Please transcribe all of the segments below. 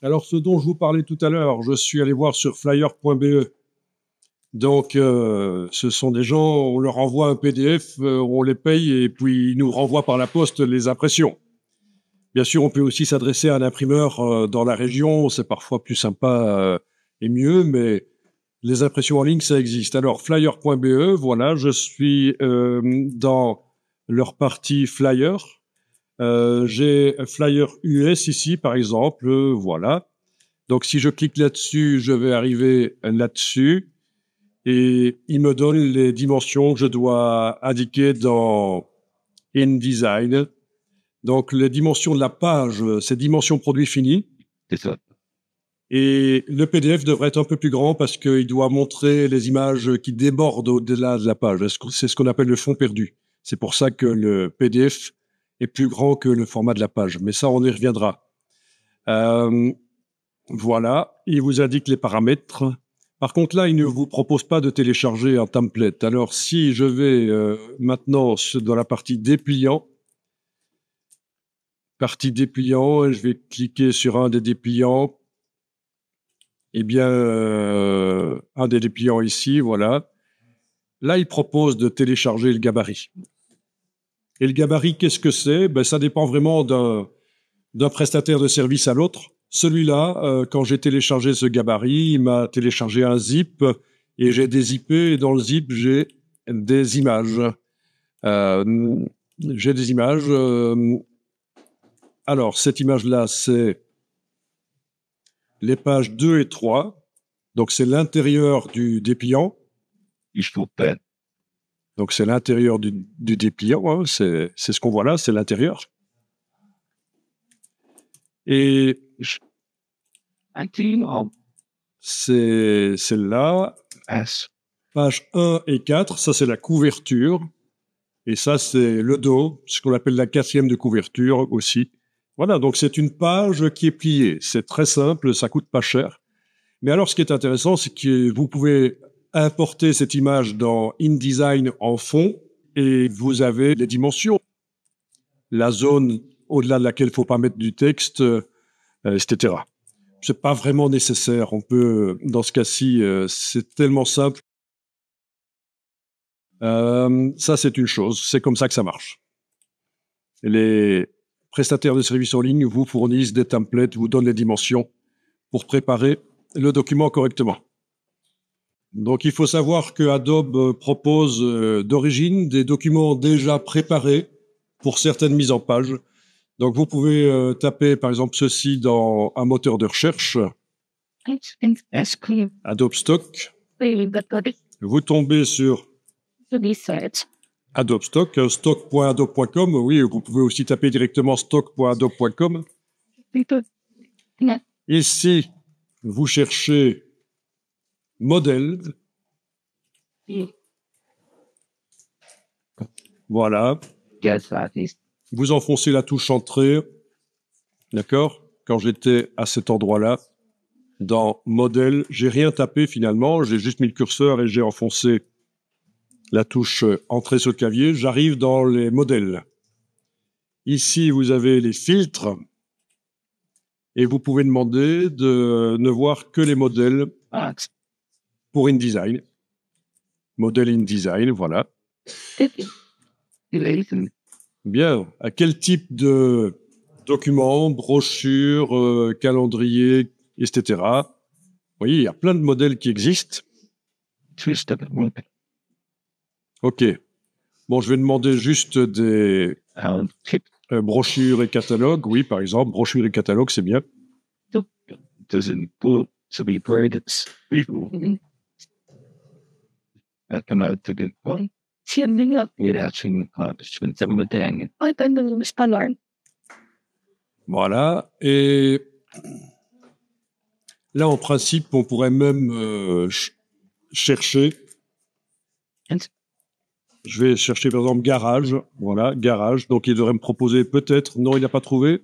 Alors, ce dont je vous parlais tout à l'heure, je suis allé voir sur flyer.be. Donc, ce sont des gens, on leur envoie un PDF, on les paye et puis ils nous renvoient par la poste les impressions. Bien sûr, on peut aussi s'adresser à un imprimeur dans la région, c'est parfois plus sympa et mieux, mais les impressions en ligne, ça existe. Alors, flyer.be, voilà, je suis dans leur partie flyer. J'ai un flyer US ici, par exemple, voilà. Donc, si je clique là-dessus, je vais arriver là-dessus et il me donne les dimensions que je dois indiquer dans InDesign. Donc, les dimensions de la page, c'est dimensions produit fini. C'est ça. Et le PDF devrait être un peu plus grand parce qu'il doit montrer les images qui débordent au-delà de la page. C'est ce qu'on appelle le fond perdu. C'est pour ça que le PDF est plus grand que le format de la page. Mais ça, on y reviendra. Voilà, il vous indique les paramètres. Par contre, là, il ne vous propose pas de télécharger un template. Alors, si je vais maintenant dans la partie dépliant, et je vais cliquer sur un des dépliants, eh bien, un des dépliants ici, voilà. Là, il propose de télécharger le gabarit. Et le gabarit, qu'est-ce que c'est? Ben, ça dépend vraiment d'un prestataire de service à l'autre. Celui-là, quand j'ai téléchargé ce gabarit, il m'a téléchargé un zip et j'ai dézippé. Et dans le zip, j'ai des images. J'ai des images. Alors, cette image-là, c'est les pages 2 et 3. Donc, c'est l'intérieur du dépliant. Donc, c'est l'intérieur du dépliant. Hein, c'est ce qu'on voit là, c'est l'intérieur. Et c'est celle-là. Page 1 et 4, ça c'est la couverture. Et ça c'est le dos, ce qu'on appelle la 4e de couverture aussi. Voilà, donc c'est une page qui est pliée. C'est très simple, ça coûte pas cher. Mais alors ce qui est intéressant, c'est que vous pouvez importer cette image dans InDesign en fond et vous avez les dimensions. La zone au-delà de laquelle il faut pas mettre du texte, etc. C'est pas vraiment nécessaire. On peut, dans ce cas-ci, c'est tellement simple. Ça, c'est une chose. C'est comme ça que ça marche. Les prestataires de services en ligne vous fournissent des templates, vous donnent les dimensions pour préparer le document correctement. Donc, il faut savoir que Adobe propose d'origine des documents déjà préparés pour certaines mises en page. Donc, vous pouvez taper, par exemple, ceci dans un moteur de recherche. Adobe Stock. Vous tombez sur Adobe Stock, stock.adobe.com. Oui, vous pouvez aussi taper directement stock.adobe.com. Ici, vous cherchez modèle. Voilà. Vous enfoncez la touche entrée. D'accord? Quand j'étais à cet endroit-là, dans modèle, j'ai rien tapé finalement. J'ai juste mis le curseur et j'ai enfoncé la touche entrée sur le clavier. J'arrive dans les modèles. Ici, vous avez les filtres. Et vous pouvez demander de ne voir que les modèles pour InDesign. Modèle InDesign, voilà. Bien. À quel type de document, brochure, calendrier, etc. Vous voyez, il y a plein de modèles qui existent. OK. Bon, je vais demander juste des brochures et catalogues. Oui, par exemple, brochures et catalogues, c'est bien. Voilà. Et là, en principe, on pourrait même chercher. Je vais chercher, par exemple, garage. Voilà, garage. Donc, il devrait me proposer peut-être. Non, il n'a pas trouvé.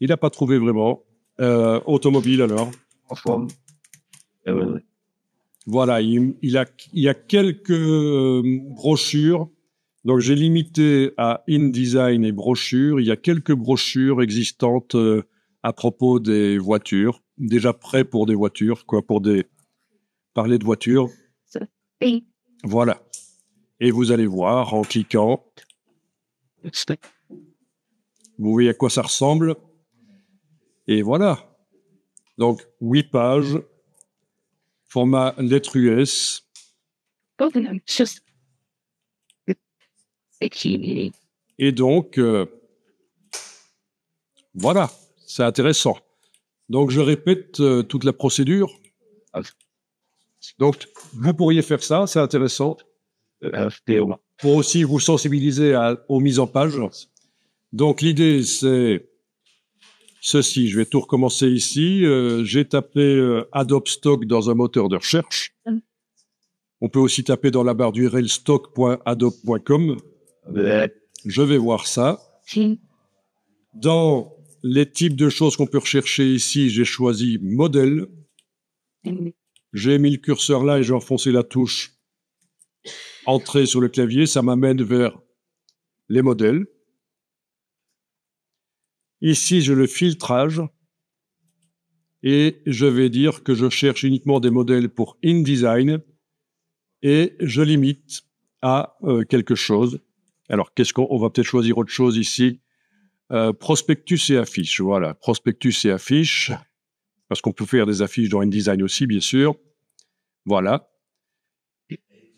Il n'a pas trouvé vraiment. Automobile, alors. Voilà, il y a quelques brochures. Donc, j'ai limité à InDesign et brochures. Il y a quelques brochures existantes à propos des voitures, déjà prêt pour des voitures, quoi, parler de voitures. Voilà. Et vous allez voir en cliquant, vous voyez à quoi ça ressemble. Et voilà. Donc, 8 pages, format lettre US. Et donc, voilà, c'est intéressant. Donc, je répète toute la procédure. Donc, vous pourriez faire ça, c'est intéressant. Pour aussi vous sensibiliser aux mises en page. Donc, l'idée, c'est ceci. Je vais tout recommencer ici. J'ai tapé Adobe Stock dans un moteur de recherche. On peut aussi taper dans la barre d'URL stock.adobe.com. Je vais voir ça. Dans les types de choses qu'on peut rechercher ici, j'ai choisi modèle. J'ai mis le curseur là et j'ai enfoncé la touche entrée sur le clavier. Ça m'amène vers les modèles. Ici, j'ai le filtrage. Et je vais dire que je cherche uniquement des modèles pour InDesign. Et je limite à quelque chose. Alors, qu'est-ce qu'on va peut-être choisir autre chose ici. Prospectus et affiches. Voilà, prospectus et affiches. Parce qu'on peut faire des affiches dans InDesign aussi, bien sûr. Voilà.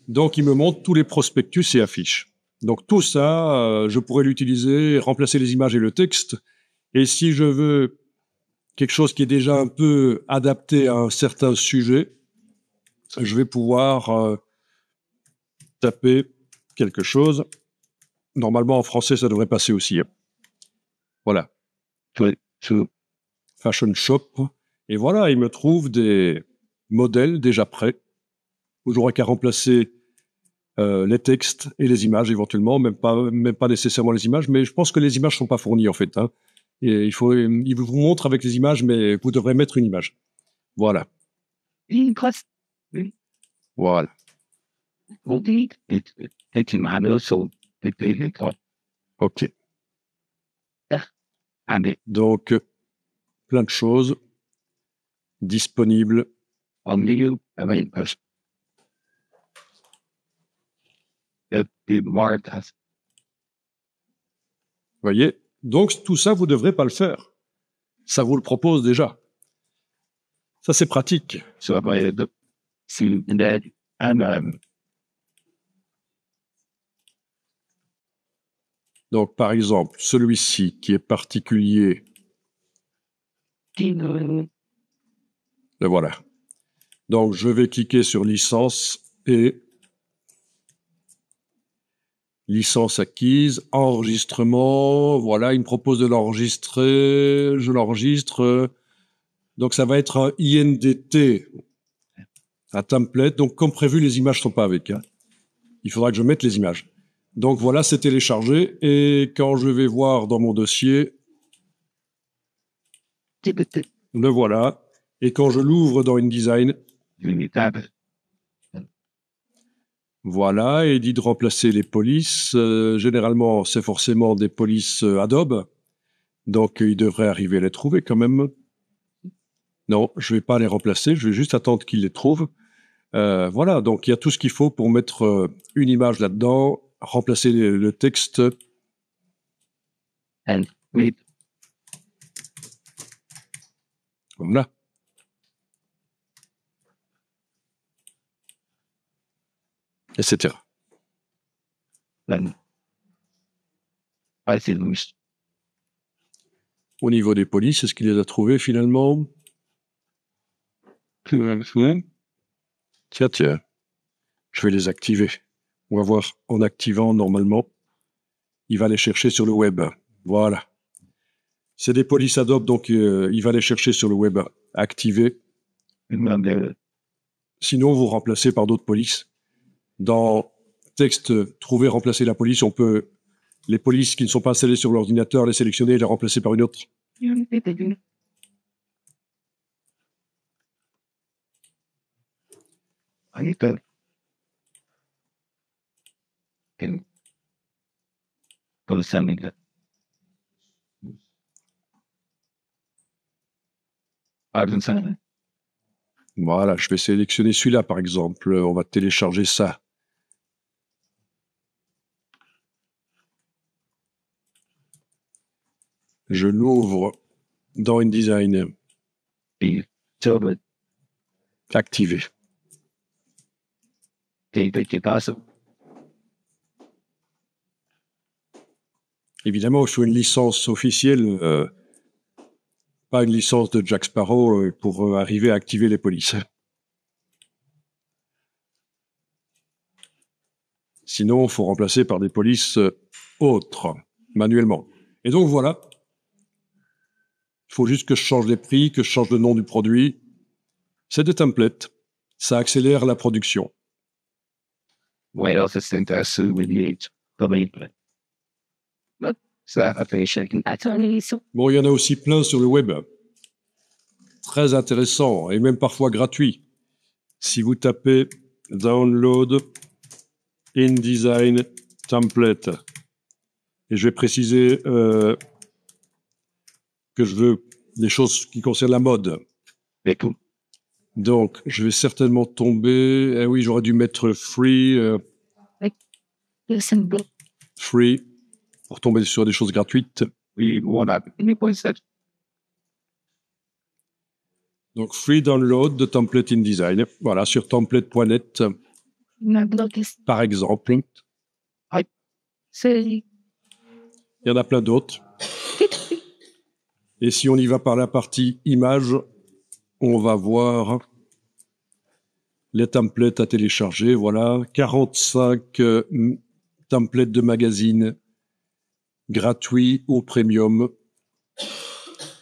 Donc, il me montre tous les prospectus et affiches. Donc, tout ça, je pourrais l'utiliser, remplacer les images et le texte. Et si je veux quelque chose qui est déjà un peu adapté à un certain sujet, je vais pouvoir taper quelque chose. Normalement, en français, ça devrait passer aussi. Hein. Voilà. Fashion Shop. Et voilà, il me trouve des modèles déjà prêts. Où j'aurais qu'à remplacer les textes et les images éventuellement, même pas nécessairement les images, mais je pense que les images sont pas fournies en fait. Hein. Et il vous montre avec les images, mais vous devrez mettre une image. Voilà. Voilà. Ok. Donc, plein de choses disponibles. Voyez. Donc, tout ça, vous ne devrez pas le faire. Ça vous le propose déjà. Ça, c'est pratique. Donc, par exemple, celui-ci qui est particulier, le voilà. Donc, je vais cliquer sur licence et licence acquise, enregistrement. Voilà, il me propose de l'enregistrer. Je l'enregistre. Donc, ça va être un INDT, un template. Donc, comme prévu, les images sont pas avec. Hein. Il faudra que je mette les images. Donc, voilà, c'est téléchargé. Et quand je vais voir dans mon dossier, le voilà. Et quand je l'ouvre dans InDesign, voilà, et il dit de remplacer les polices. Généralement, c'est forcément des polices Adobe. Donc, il devrait arriver à les trouver quand même. Non, je vais pas les remplacer. Je vais juste attendre qu'il les trouve. Voilà, donc il y a tout ce qu'il faut pour mettre une image là-dedans, remplacer le texte. Voilà. Etc. Au niveau des polices, est-ce qu'il les a trouvés finalement? Tiens, tiens. Je vais les activer. On va voir en activant normalement. Il va les chercher sur le web. Voilà. C'est des polices Adobe, donc il va les chercher sur le web activés. Sinon, vous remplacez par d'autres polices. Dans texte, trouver, remplacer la police, on peut, les polices qui ne sont pas installées sur l'ordinateur, les sélectionner et les remplacer par une autre. Voilà, je vais sélectionner celui-là, par exemple. On va télécharger ça. Je l'ouvre dans InDesign. Activé. Évidemment, il faut une licence officielle, pas une licence de Jack Sparrow pour arriver à activer les polices. Sinon, il faut remplacer par des polices autres, manuellement. Et donc voilà. Il faut juste que je change les prix, que je change le nom du produit. C'est des templates. Ça accélère la production. What else is interesting with you? Bon, il y en a aussi plein sur le web. Très intéressant et même parfois gratuit. Si vous tapez Download InDesign Template, et je vais préciser que je veux des choses qui concernent la mode. Donc, je vais certainement tomber... Eh oui, j'aurais dû mettre free, free, pour tomber sur des choses gratuites. Donc, free download de template InDesign. Voilà, sur template.net, par exemple. Il y en a plein d'autres. Et si on y va par la partie images, on va voir les templates à télécharger. Voilà, 45 templates de magazines gratuits ou premium,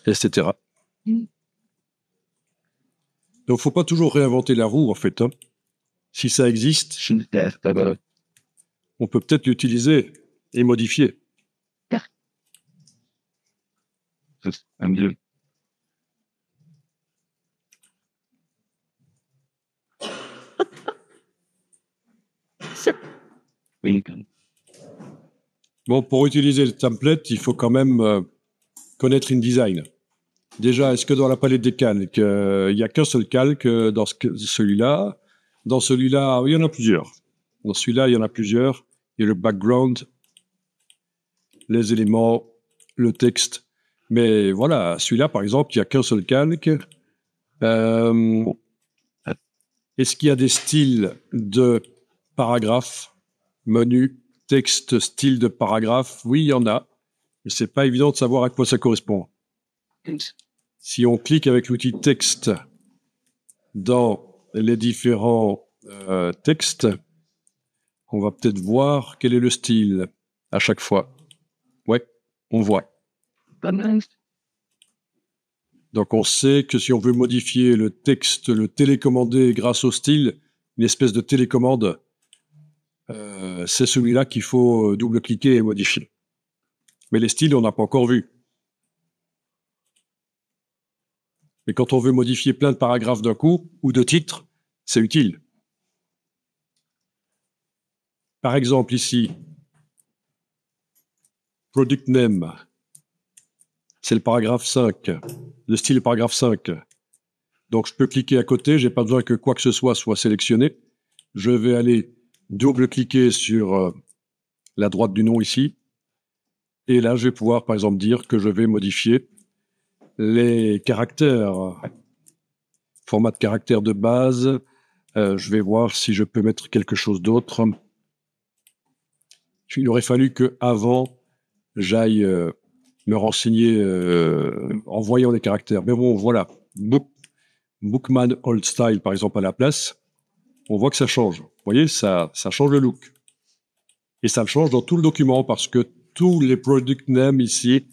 etc. Donc, faut pas toujours réinventer la roue, en fait. Hein. Si ça existe, on peut peut-être l'utiliser et modifier. Bon, pour utiliser le template, il faut quand même connaître InDesign. Déjà, est-ce que dans la palette des calques, il n'y a qu'un seul calque dans celui-là? Dans celui-là, il y en a plusieurs. Dans celui-là, il y en a plusieurs. Il y a le background, les éléments, le texte. Mais voilà, celui-là, par exemple, il n'y a qu'un seul calque. Est-ce qu'il y a des styles de paragraphes, menu, texte, style de paragraphe? Oui, il y en a. Mais c'est pas évident de savoir à quoi ça correspond. Si on clique avec l'outil texte dans les différents textes, on va peut-être voir quel est le style à chaque fois. Ouais, on voit. Donc on sait que si on veut modifier le texte, le télécommander grâce au style, une espèce de télécommande, c'est celui-là qu'il faut double-cliquer et modifier. Mais les styles, on n'a pas encore vu. Mais quand on veut modifier plein de paragraphes d'un coup, ou de titres, c'est utile. Par exemple, ici, Product Name, c'est le paragraphe 5, le style paragraphe 5. Donc, je peux cliquer à côté, j'ai pas besoin que quoi que ce soit sélectionné. Je vais aller double-cliquer sur la droite du nom ici. Et là, je vais pouvoir, par exemple, dire que je vais modifier les caractères, format de caractère de base. Je vais voir si je peux mettre quelque chose d'autre. Il aurait fallu que avant j'aille me renseigner en voyant les caractères. Mais bon, voilà. Bookman Old Style, par exemple, à la place. On voit que ça change. Vous voyez, ça change le look. Et ça le change dans tout le document parce que tous les product names ici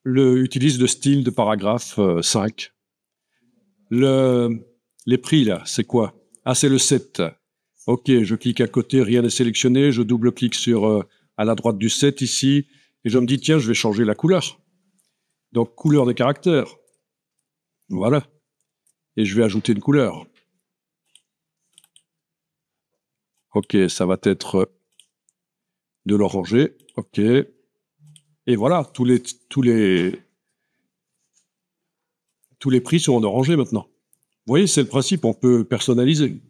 utilisent le style de paragraphe 5. Les prix, là, c'est quoi? Ah, c'est le 7. Ok, je clique à côté, rien n'est sélectionné. Je double-clique sur à la droite du 7 ici. Et je me dis, tiens, je vais changer la couleur. Donc, couleur des caractères. Voilà. Et je vais ajouter une couleur. Ok, ça va être de l'orangé. Ok. Et voilà, tous les tous les prix sont en orangé maintenant. Vous voyez, c'est le principe, on peut personnaliser.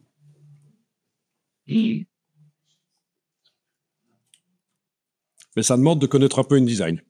Mais ça demande de connaître un peu InDesign.